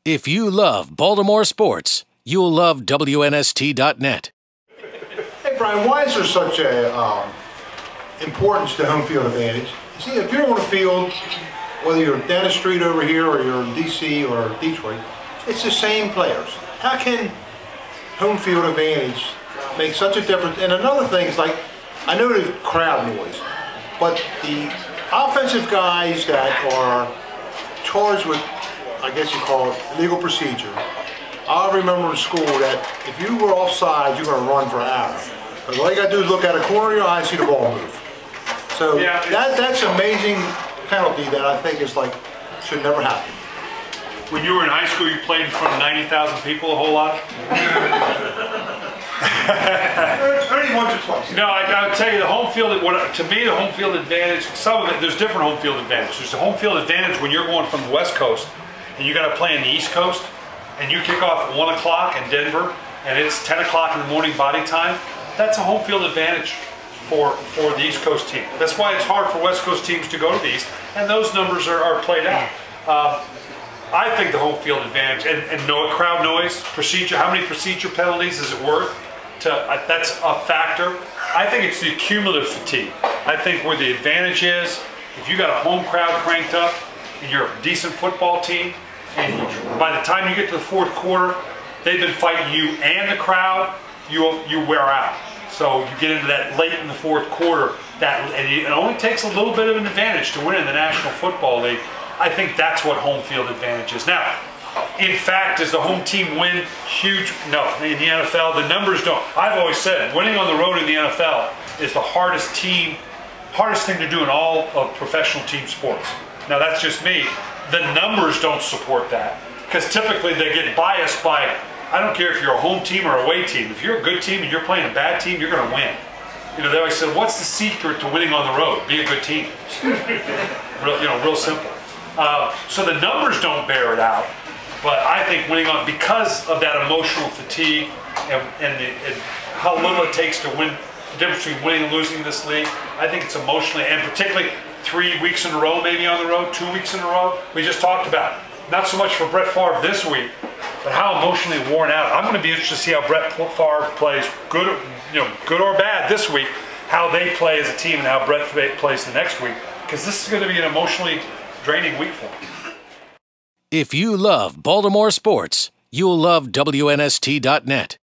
If you love Baltimore sports, you'll love WNST.net. Hey, Brian, why is there such a importance to home field advantage? See, if you're on the field, whether you're Dennis Street over here or you're in D.C. or Detroit, it's the same players. How can home field advantage make such a difference? And another thing is, like, I know there's crowd noise, but the offensive guys that are charged with, I guess you call it, legal procedure, I remember in school that if you were offside, you're going to run for an hour. Because all you got to do is look at a corner of your eye and see the ball move. So yeah, that's an amazing penalty that I think is like, should never happen. When you were in high school, you played in front of 90,000 people a whole lot? Only once or twice. No, I would tell you the home field, to me the home field advantage, some of it, there's different home field advantage. There's the home field advantage when you're going from the West Coast and you got to play in the East Coast and you kick off at 1 o'clock in Denver and it's 10 o'clock in the morning body time. That's a home field advantage for the East Coast team. That's why it's hard for West Coast teams to go to the East, and those numbers are played out. I think the home field advantage, and no crowd noise, procedure, how many procedure penalties is it worth? That's a factor. I think it's the cumulative fatigue. I think where the advantage is, if you got a home crowd cranked up, and you're a decent football team, and by the time you get to the fourth quarter, they've been fighting you and the crowd, you wear out. So you get into that late in the fourth quarter, and it only takes a little bit of an advantage to win in the National Football League. I think that's what home field advantage is. Now, in fact, does the home team win huge? No, in the NFL, the numbers don't. I've always said, winning on the road in the NFL is the hardest thing to do in all of professional team sports. Now, that's just me. The numbers don't support that, because typically they get biased by, I don't care if you're a home team or away team. If you're a good team and you're playing a bad team, you're going to win. You know, they always said, what's the secret to winning on the road? Be a good team. Real simple. So the numbers don't bear it out, but I think winning on, because of that emotional fatigue and how little it takes to win, the difference between winning and losing this league, I think it's emotionally, and particularly 3 weeks in a row, maybe on the road, 2 weeks in a row. We just talked about it. Not so much for Brett Favre this week, but how emotionally worn out. I'm going to be interested to see how Brett Favre plays, good or bad this week, how they play as a team and how Brett plays the next week, because this is going to be an emotionally draining week for him. If you love Baltimore sports, you'll love WNST.net.